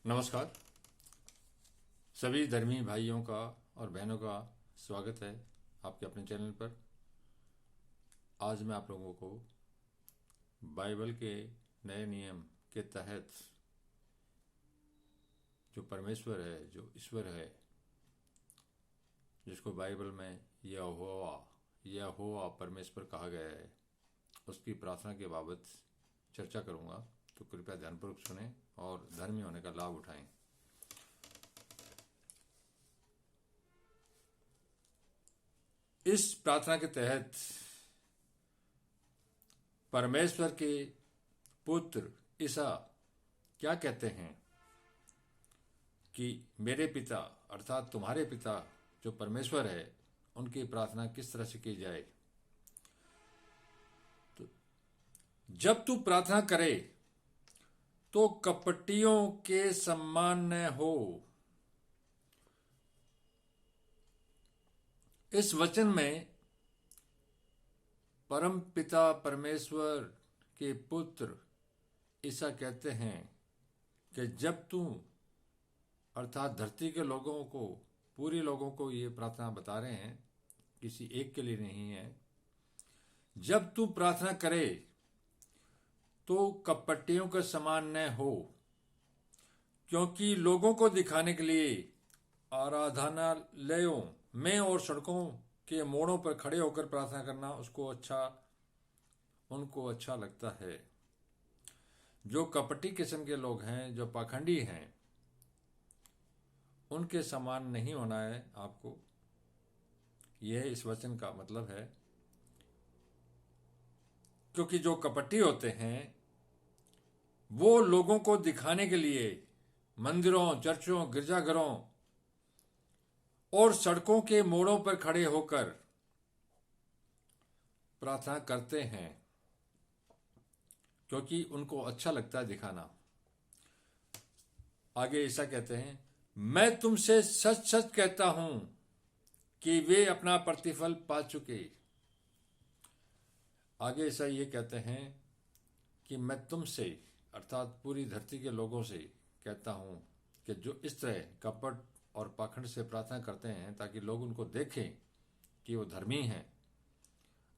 नमस्कार। सभी धर्मी भाइयों का और बहनों का स्वागत है आपके अपने चैनल पर। आज मैं आप लोगों को बाइबल के नए नियम के तहत जो परमेश्वर है, जो ईश्वर है, जिसको बाइबल में यहोवा परमेश्वर कहा गया है, उसकी प्रार्थना के बाबत चर्चा करूंगा। तो कृपया ध्यानपूर्वक सुनें और धर्मी होने का लाभ उठाएं। इस प्रार्थना के तहत परमेश्वर के पुत्र ईसा क्या कहते हैं कि मेरे पिता अर्थात तुम्हारे पिता जो परमेश्वर है, उनकी प्रार्थना किस तरह से की जाए। तो जब तू प्रार्थना करे तो कपटियों के समान न हो। इस वचन में परम पिता परमेश्वर के पुत्र ईसा कहते हैं कि जब तू अर्थात धरती के लोगों को, पूरी लोगों को ये प्रार्थना बता रहे हैं, किसी एक के लिए नहीं है। जब तू प्रार्थना करे तो कपटियों के समान न हो, क्योंकि लोगों को दिखाने के लिए आराधनालयों में और सड़कों के मोड़ों पर खड़े होकर प्रार्थना करना उनको अच्छा लगता है। जो कपटी किस्म के लोग हैं, जो पाखंडी हैं, उनके समान नहीं होना है आपको। यह इस वचन का मतलब है। क्योंकि जो कपटी होते हैं वो लोगों को दिखाने के लिए मंदिरों, चर्चों, गिरजाघरों और सड़कों के मोड़ों पर खड़े होकर प्रार्थना करते हैं, क्योंकि उनको अच्छा लगता है दिखाना। आगे ईसा कहते हैं, मैं तुमसे सच सच कहता हूं कि वे अपना प्रतिफल पा चुके। आगे ईसा ये कहते हैं कि मैं तुमसे अर्थात पूरी धरती के लोगों से कहता हूं कि जो इस तरह कपट और पाखंड से प्रार्थना करते हैं ताकि लोग उनको देखें कि वो धर्मी हैं,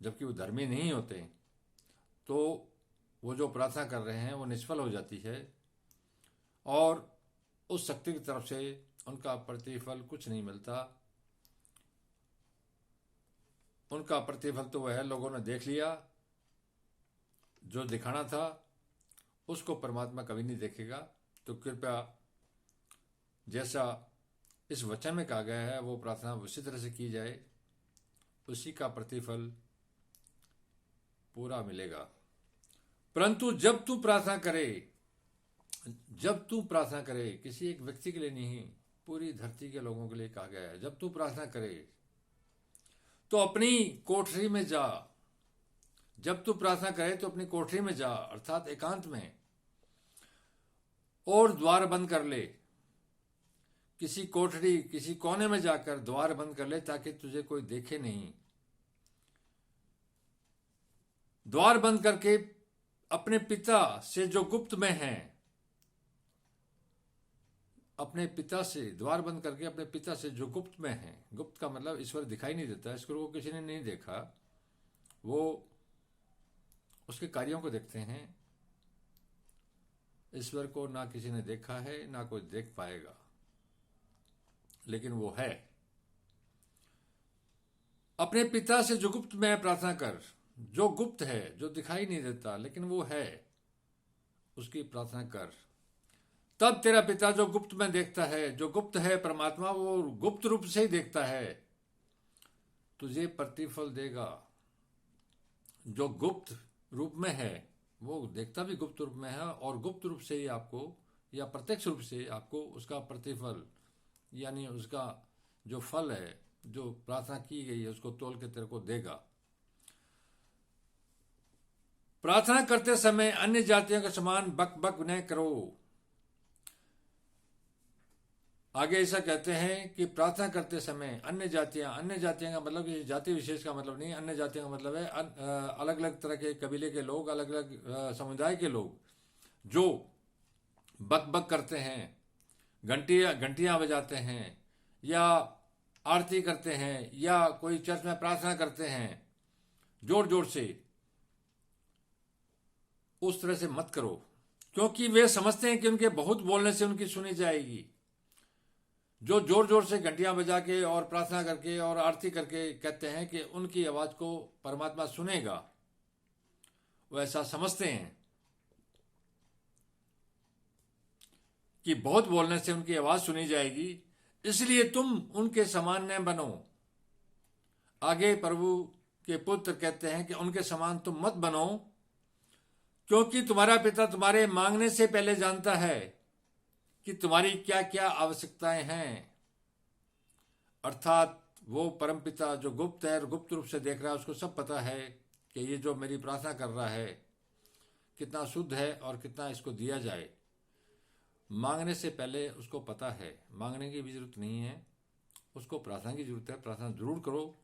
जबकि वो धर्मी नहीं होते, तो वो जो प्रार्थना कर रहे हैं वो निष्फल हो जाती है और उस शक्ति की तरफ से उनका प्रतिफल कुछ नहीं मिलता। उनका प्रतिफल तो वह है, लोगों ने देख लिया, जो दिखाना था उसको परमात्मा कभी नहीं देखेगा। तो कृपया जैसा इस वचन में कहा गया है वो प्रार्थना उसी तरह से की जाए, उसी का प्रतिफल पूरा मिलेगा। परंतु जब तू प्रार्थना करे, किसी एक व्यक्ति के लिए नहीं, पूरी धरती के लोगों के लिए कहा गया है, जब तू प्रार्थना करे तो अपनी कोठरी में जा। जब तू प्रार्थना करे तो अपनी कोठरी में जा अर्थात एकांत में, और द्वार बंद कर ले। किसी कोठरी, किसी कोने में जाकर द्वार बंद कर ले ताकि तुझे कोई देखे नहीं। द्वार बंद करके अपने पिता से जो गुप्त में है, अपने पिता से द्वार बंद करके अपने पिता से जो गुप्त में है, गुप्त का मतलब ईश्वर दिखाई नहीं देता, ईश्वर को किसी ने नहीं देखा, वो उसके कार्यों को देखते हैं। ईश्वर को ना किसी ने देखा है, ना कोई देख पाएगा, लेकिन वो है। अपने पिता से जो गुप्त में प्रार्थना कर, जो गुप्त है, जो दिखाई नहीं देता लेकिन वो है, उसकी प्रार्थना कर। तब तेरा पिता जो गुप्त में देखता है, जो गुप्त है परमात्मा, वो गुप्त रूप से ही देखता है, तुझे प्रतिफल देगा। जो गुप्त रूप में है वो देखता भी गुप्त रूप में है, और गुप्त रूप से ही आपको या प्रत्यक्ष रूप से आपको उसका प्रतिफल यानी उसका जो फल है, जो प्रार्थना की गई है, उसको तोल के तेरे को देगा। प्रार्थना करते समय अन्य जातियों के समान बक बक न करो। आगे ऐसा कहते हैं कि प्रार्थना करते समय अन्य जातियां का मतलब कि जाति विशेष का मतलब नहीं, अन्य जातियों का मतलब है अलग अलग तरह के कबीले के लोग, अलग अलग समुदाय के लोग जो बक बक करते हैं, घंटियां बजाते हैं या आरती करते हैं या कोई चर्च में प्रार्थना करते हैं जोर जोर से, उस तरह से मत करो, क्योंकि वे समझते हैं कि उनके बहुत बोलने से उनकी सुनी जाएगी। जो जोर जोर से घंटियां बजा के और प्रार्थना करके और आरती करके कहते हैं कि उनकी आवाज को परमात्मा सुनेगा, वो ऐसा समझते हैं कि बहुत बोलने से उनकी आवाज सुनी जाएगी, इसलिए तुम उनके समान न बनो। आगे प्रभु के पुत्र कहते हैं कि उनके समान तुम मत बनो, क्योंकि तुम्हारा पिता तुम्हारे मांगने से पहले जानता है कि तुम्हारी क्या क्या आवश्यकताएं हैं। अर्थात वो परमपिता जो गुप्त है और गुप्त रूप से देख रहा है, उसको सब पता है कि ये जो मेरी प्रार्थना कर रहा है कितना शुद्ध है और कितना इसको दिया जाए। मांगने से पहले उसको पता है, मांगने की भी जरूरत नहीं है, उसको प्रार्थना की जरूरत है। प्रार्थना जरूर करो,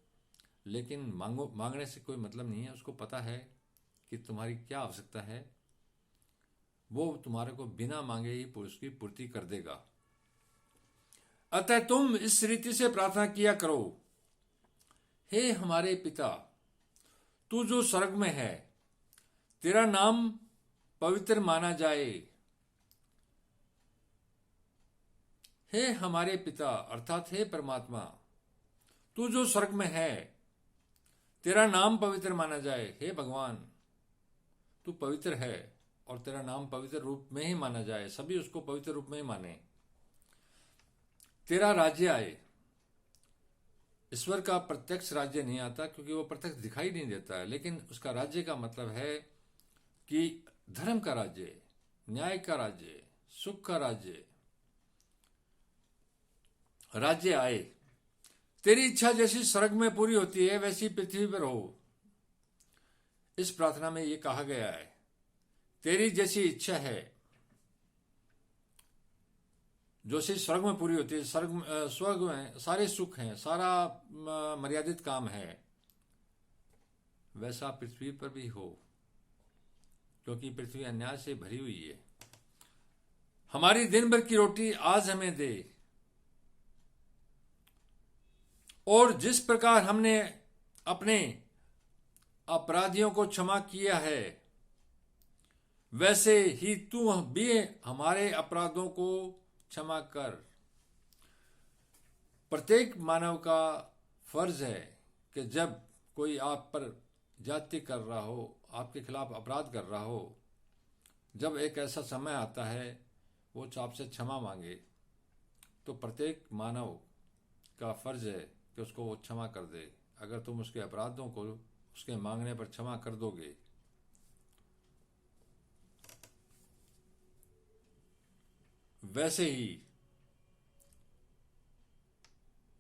लेकिन मांगने से कोई मतलब नहीं है। उसको पता है कि तुम्हारी क्या आवश्यकता है, वो तुम्हारे को बिना मांगे ही उसकी पूर्ति कर देगा। अतः तुम इस रीति से प्रार्थना किया करो, हे हमारे पिता, तू जो स्वर्ग में है, तेरा नाम पवित्र माना जाए। हे हमारे पिता अर्थात हे परमात्मा, तू जो स्वर्ग में है, तेरा नाम पवित्र माना जाए। हे भगवान, तू पवित्र है और तेरा नाम पवित्र रूप में ही माना जाए, सभी उसको पवित्र रूप में ही माने। तेरा राज्य आए। ईश्वर का प्रत्यक्ष राज्य नहीं आता, क्योंकि वो प्रत्यक्ष दिखाई नहीं देता है, लेकिन उसका राज्य का मतलब है कि धर्म का राज्य, न्याय का राज्य, सुख का राज्य। राज्य आए। तेरी इच्छा जैसी स्वर्ग में पूरी होती है, वैसी पृथ्वी पर हो। इस प्रार्थना में यह कहा गया है, तेरी जैसी इच्छा है जो सी स्वर्ग में पूरी होती है। स्वर्ग में सारे सुख हैं, सारा मर्यादित काम है, वैसा पृथ्वी पर भी हो, क्योंकि पृथ्वी अन्याय से भरी हुई है। हमारी दिन भर की रोटी आज हमें दे, और जिस प्रकार हमने अपने अपराधियों को क्षमा किया है, वैसे ही तू भी हमारे अपराधों को क्षमा कर। प्रत्येक मानव का फर्ज है कि जब कोई आप पर जाति कर रहा हो, आपके खिलाफ अपराध कर रहा हो, जब एक ऐसा समय आता है वो आपसे क्षमा मांगे, तो प्रत्येक मानव का फर्ज है कि उसको वो क्षमा कर दे। अगर तुम उसके अपराधों को उसके मांगने पर क्षमा कर दोगे, वैसे ही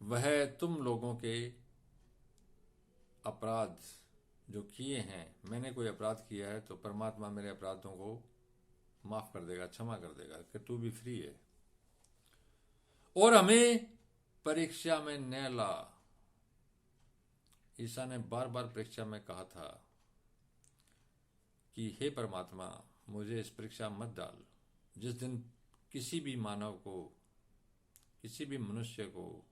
वह तुम लोगों के अपराध जो किए हैं, मैंने कोई अपराध किया है तो परमात्मा मेरे अपराधों को माफ कर देगा, क्षमा कर देगा, कि तू भी फ्री है। और हमें परीक्षा में न ला। ईसा ने बार बार परीक्षा में कहा था कि हे परमात्मा, मुझे इस परीक्षा मत डाल। जिस दिन किसी भी मानव को, किसी भी मनुष्य को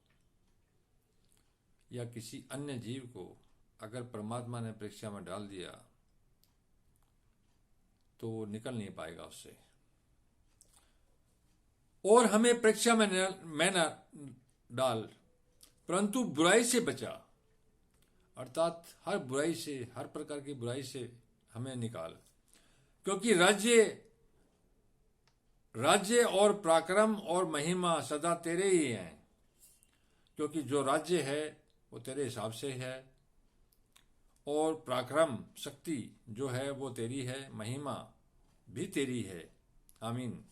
या किसी अन्य जीव को अगर परमात्मा ने परीक्षा में डाल दिया, तो वो निकल नहीं पाएगा उससे। और हमें परीक्षा में न डाल, परंतु बुराई से बचा। अर्थात हर बुराई से, हर प्रकार की बुराई से हमें निकाल, क्योंकि राज्य और पराक्रम और महिमा सदा तेरे ही हैं। क्योंकि जो राज्य है वो तेरे हिसाब से है, और पराक्रम शक्ति जो है वो तेरी है, महिमा भी तेरी है। आमीन।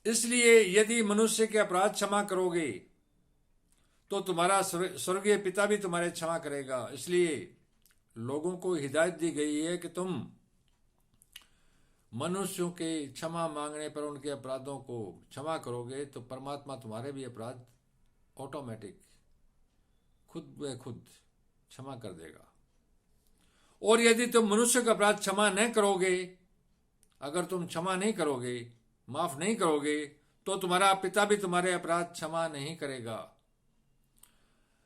इसलिए यदि मनुष्य के अपराध क्षमा करोगे, तो तुम्हारा स्वर्गीय पिता भी तुम्हारे क्षमा करेगा। इसलिए लोगों को हिदायत दी गई है कि तुम मनुष्यों के क्षमा मांगने पर उनके अपराधों को क्षमा करोगे, तो परमात्मा तुम्हारे भी अपराध ऑटोमेटिक खुद ब खुद क्षमा कर देगा। और यदि तुम मनुष्य का अपराध क्षमा नहीं करोगे, अगर तुम क्षमा नहीं करोगे, माफ नहीं करोगे, तो तुम्हारा पिता भी तुम्हारे अपराध क्षमा नहीं करेगा।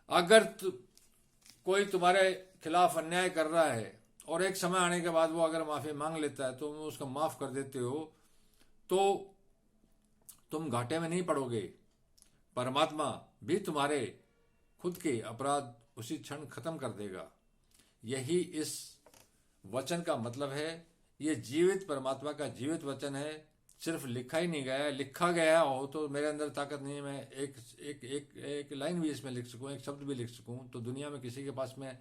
अगर कोई तुम्हारे खिलाफ अन्याय कर रहा है और एक समय आने के बाद वो अगर माफी मांग लेता है तो तुम उसको माफ कर देते हो, तो तुम घाटे में नहीं पड़ोगे। परमात्मा भी तुम्हारे खुद के अपराध उसी क्षण खत्म कर देगा। यही इस वचन का मतलब है। ये जीवित परमात्मा का जीवित वचन है। सिर्फ लिखा ही नहीं गया है, लिखा गया हो तो मेरे अंदर ताकत नहीं है मैं एक एक एक एक लाइन भी इसमें लिख सकूं, एक शब्द भी लिख सकूं। तो दुनिया में किसी के पास में,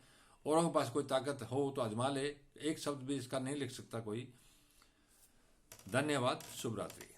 औरों के पास कोई ताकत हो तो आजमा ले, एक शब्द भी इसका नहीं लिख सकता कोई। धन्यवाद। शुभ रात्रि।